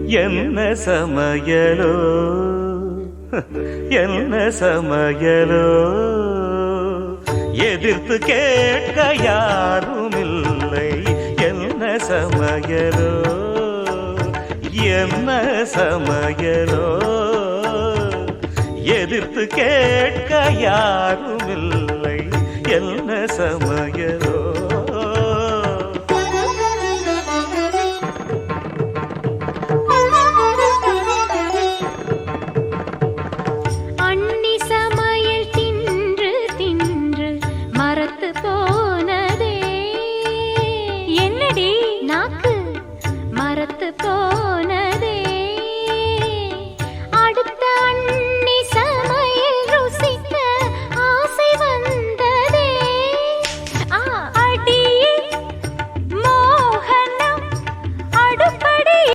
என்ன சமையலோ என்ன சமையலோ எதிர்த்து கேட்க யாரும் இல்லை என்ன சமையலோ என்ன சமையலோ எதிர்த்து கேட்க யாரும் இல்லை என்ன சமையலோ